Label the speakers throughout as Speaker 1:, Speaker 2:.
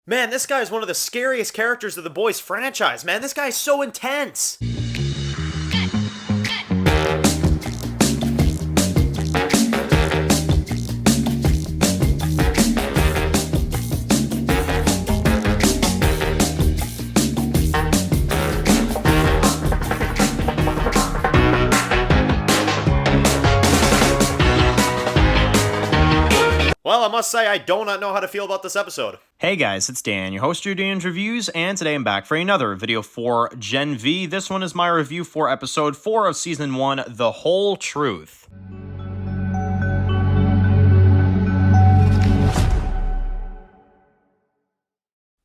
Speaker 1: Man, this guy is one of the scariest characters of the Boys franchise, man. This guy is so intense. Well, I must say, I do not know how to feel about this episode.
Speaker 2: Hey guys, it's Dan, your host of your Dan's Reviews, and today I'm back for another video for Gen V. This one is my review for episode 4 of season 1, The Whole Truth.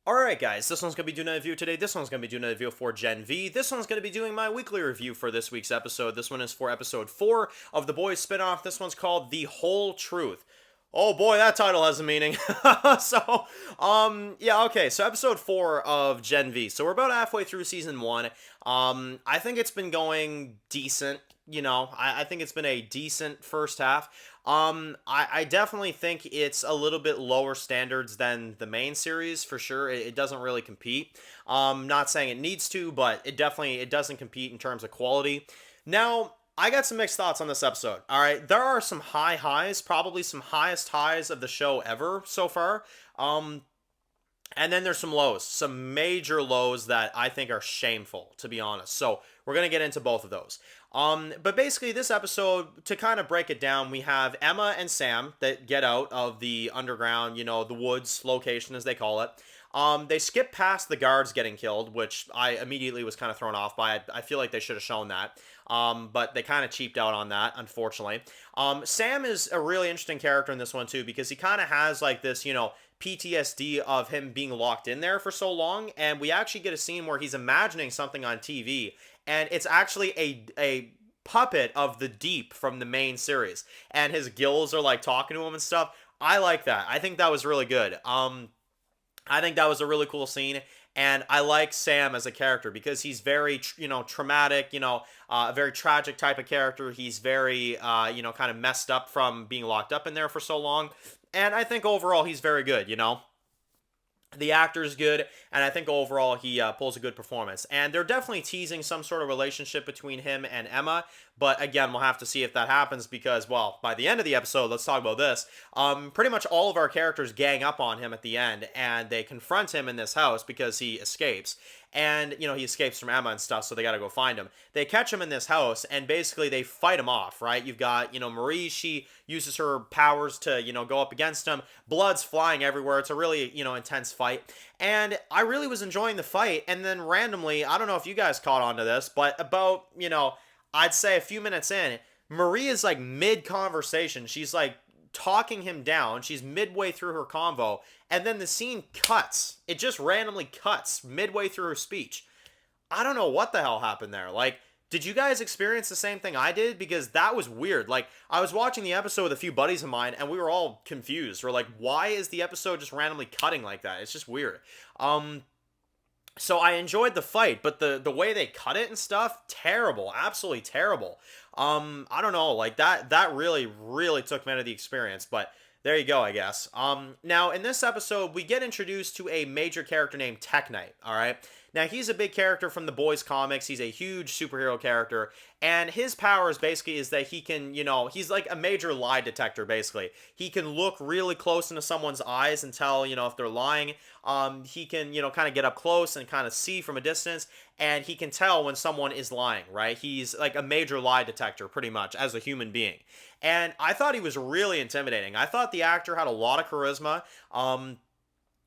Speaker 1: Alright guys, this one's going to be doing a review today, this one's going to be doing a review for Gen V, this one's going to be doing my weekly review for this week's episode. This one is for episode 4 of the Boys spinoff. This one's called The Whole Truth. Oh boy, that title has a meaning. Yeah, okay, so episode 4 of Gen V. So we're about halfway through season 1. I think it's been going decent, I think it's been a decent first half. I definitely think it's a little bit lower standards than the main series, for sure. It doesn't really compete. Not saying it needs to, but it doesn't compete in terms of quality. Now, I got some mixed thoughts on this episode. All right, there are some high highs, probably some highest highs of the show ever so far. And then there's some lows, some major lows that I think are shameful, to be honest. So we're going to get into both of those. But basically this episode, to kind of break it down, we have Emma and Sam that get out of the underground, the woods location as they call it. They skip past the guards getting killed, which I immediately was kind of thrown off by. I feel like they should have shown that. But they kind of cheaped out on that, unfortunately. Sam is a really interesting character in this one, too, because he kind of has, like, this, PTSD of him being locked in there for so long. And we actually get a scene where he's imagining something on TV, and it's actually a puppet of the Deep from the main series. And his gills are, like, talking to him and stuff. I like that. I think that was really good. I think that was a really cool scene, and I like Sam as a character because he's very, traumatic, a very tragic type of character. He's very, kind of messed up from being locked up in there for so long, and I think overall he's very good, The actor's good, and I think overall he pulls a good performance. And they're definitely teasing some sort of relationship between him and Emma, but again, we'll have to see if that happens because, well, by the end of the episode, let's talk about this. Pretty much all of our characters gang up on him at the end, and they confront him in this house because he escapes. And, he escapes from Emma and stuff, so they gotta go find him. They catch him in this house, and basically they fight him off, right? You've got, Marie, she uses her powers to, go up against him. Blood's flying everywhere. It's a really, intense fight. And I really was enjoying the fight, and then randomly, I don't know if you guys caught on to this, but about, I'd say a few minutes in, Marie is like mid-conversation. She's like talking him down. She's midway through her convo, and then the scene cuts. It just randomly cuts midway through her speech. I don't know what the hell happened there. Like, did you guys experience the same thing I did? Because that was weird. Like, I was watching the episode with a few buddies of mine, and we were all confused. We're like, why is the episode just randomly cutting like that? It's just weird. So I enjoyed the fight, but the way they cut it and stuff, terrible, absolutely terrible. I don't know, like that really took me out of the experience, but there you go, I guess. Now in this episode, we get introduced to a major character named Tek Knight, all right? Now, he's a big character from the Boys comics. He's a huge superhero character. And his powers basically is that he can, he's like a major lie detector, basically. He can look really close into someone's eyes and tell, if they're lying. He can, kind of get up close and kind of see from a distance. And he can tell when someone is lying, right? He's like a major lie detector, pretty much, as a human being. And I thought he was really intimidating. I thought the actor had a lot of charisma.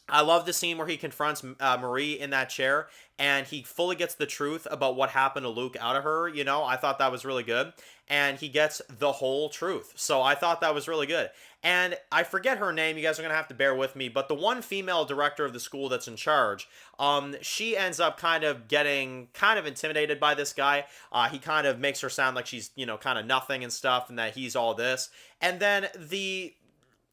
Speaker 1: I love the scene where he confronts Marie in that chair and he fully gets the truth about what happened to Luke out of her. I thought that was really good. And he gets the whole truth. So I thought that was really good. And I forget her name. You guys are going to have to bear with me. But the one female director of the school that's in charge, she ends up kind of getting kind of intimidated by this guy. He kind of makes her sound like she's, kind of nothing and stuff and that he's all this. And then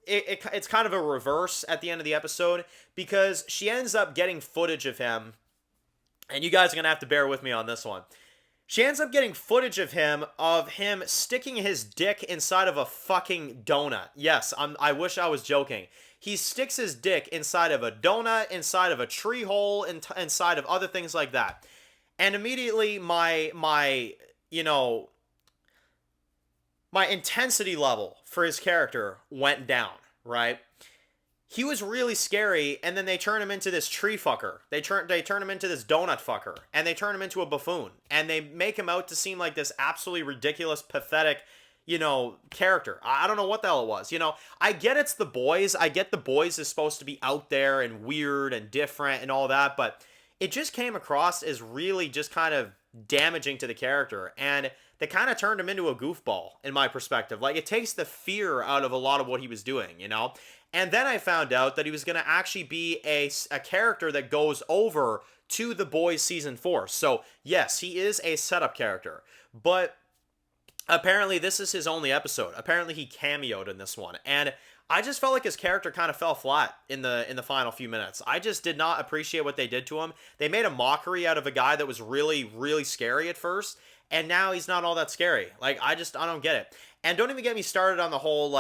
Speaker 1: it's kind of a reverse at the end of the episode because she ends up getting footage of him, and you guys are going to have to bear with me on this one. She ends up getting footage of him sticking his dick inside of a fucking donut. Yes, I wish I was joking. He sticks his dick inside of a donut, inside of a tree hole, inside of other things like that. And immediately my intensity level for his character went down, right? He was really scary, and then they turn him into this tree fucker. They turn him into this donut fucker, and they turn him into a buffoon, and they make him out to seem like this absolutely ridiculous, pathetic, character. I don't know what the hell it was. I get it's The Boys. I get The Boys is supposed to be out there and weird and different and all that, but it just came across as really just kind of damaging to the character, and they kind of turned him into a goofball, in my perspective. Like, it takes the fear out of a lot of what he was doing, And then I found out that he was going to actually be a character that goes over to The Boys Season 4. So, yes, he is a setup character. But apparently this is his only episode. Apparently he cameoed in this one. And I just felt like his character kind of fell flat in the final few minutes. I just did not appreciate what they did to him. They made a mockery out of a guy that was really, really scary at first. And now he's not all that scary. Like, I don't get it. And don't even get me started on the whole,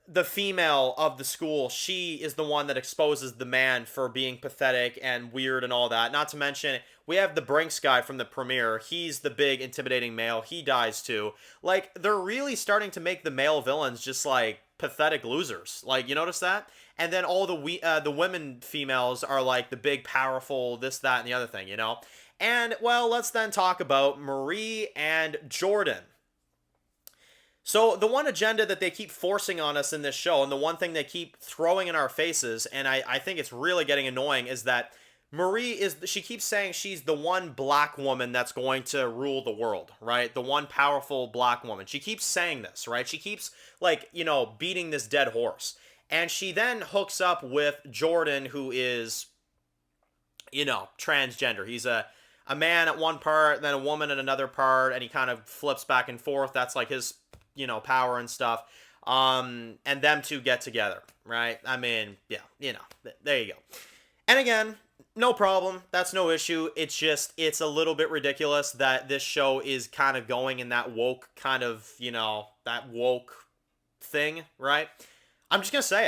Speaker 1: the female of the school. She is the one that exposes the man for being pathetic and weird and all that. Not to mention, we have the Brinks guy from the premiere. He's the big, intimidating male. He dies too. Like, they're really starting to make the male villains just, pathetic losers. Like, you notice that? And then all the women females are, the big, powerful, this, that, and the other thing, And, well, let's then talk about Marie and Jordan. So the one agenda that they keep forcing on us in this show, and the one thing they keep throwing in our faces, and I think it's really getting annoying, is that she keeps saying she's the one black woman that's going to rule the world, right? The one powerful black woman. She keeps saying this, right? She keeps, beating this dead horse. And she then hooks up with Jordan, who is, transgender. He's a man at one part, then a woman at another part, and he kind of flips back and forth. That's his power and stuff. And them two get together, right? I mean, yeah, there you go. And again, no problem. That's no issue. It's a little bit ridiculous that this show is kind of going in that woke kind of, that woke thing, right? I'm just gonna say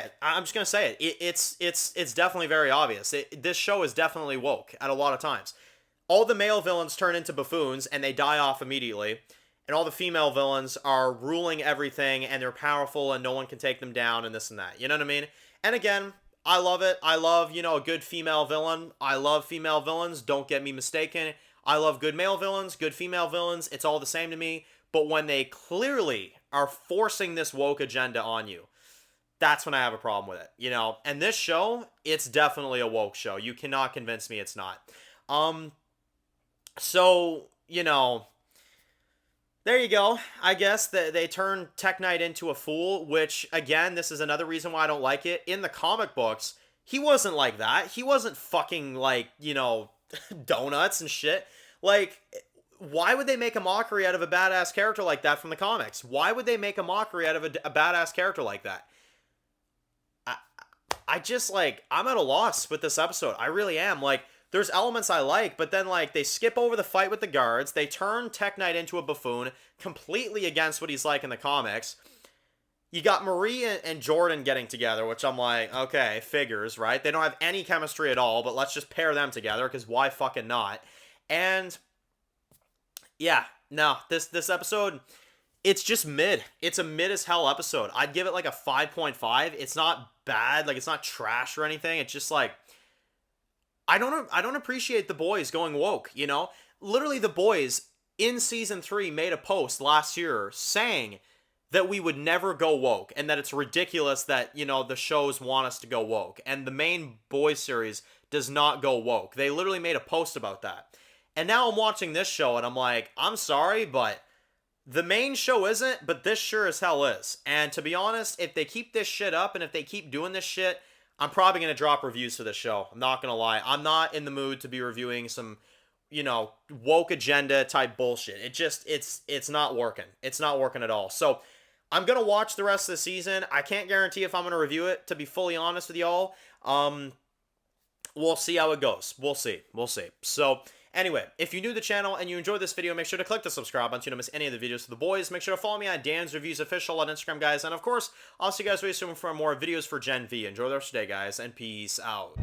Speaker 1: it. It's definitely very obvious. This show is definitely woke at a lot of times. All the male villains turn into buffoons and they die off immediately. And all the female villains are ruling everything, and they're powerful, and no one can take them down, and this and that. You know what I mean? And again, I love it. I love, a good female villain. I love female villains. Don't get me mistaken. I love good male villains, good female villains. It's all the same to me. But when they clearly are forcing this woke agenda on you, that's when I have a problem with it. And this show, it's definitely a woke show. You cannot convince me it's not. So, there you go. I guess they turned Tech Knight into a fool, which, again, this is another reason why I don't like it. In the comic books, he wasn't like that. He wasn't fucking, donuts and shit. Why would they make a mockery out of a badass character like that from the comics? Why would they make a mockery out of a badass character like that? I just, I'm at a loss with this episode. I really am. There's elements I like, but then, they skip over the fight with the guards. They turn Tech Knight into a buffoon, completely against what he's like in the comics. You got Marie and Jordan getting together, which I'm like, okay, figures, right? They don't have any chemistry at all, but let's just pair them together, because why fucking not? And, yeah, no, this episode, it's just mid. It's a mid as hell episode. I'd give it, a 5.5. It's not bad, it's not trash or anything. It's just, I don't appreciate The Boys going woke, Literally, The Boys in season 3 made a post last year saying that we would never go woke, and that it's ridiculous that, the shows want us to go woke. And the main Boys series does not go woke. They literally made a post about that. And now I'm watching this show and I'm like, I'm sorry, but the main show isn't, but this sure as hell is. And to be honest, if they keep this shit up and if they keep doing this shit, I'm probably going to drop reviews for this show. I'm not going to lie. I'm not in the mood to be reviewing some, woke agenda type bullshit. It's not working. It's not working at all. So I'm going to watch the rest of the season. I can't guarantee if I'm going to review it, to be fully honest with y'all. We'll see how it goes. We'll see. So Anyway, if you're new to the channel and you enjoyed this video, make sure to click the subscribe button so you don't miss any of the videos of the boys. Make sure to follow me on Dan's Reviews Official on Instagram, guys. And of course, I'll see you guys very soon for more videos for Gen V. Enjoy the rest of your day, guys, and peace out.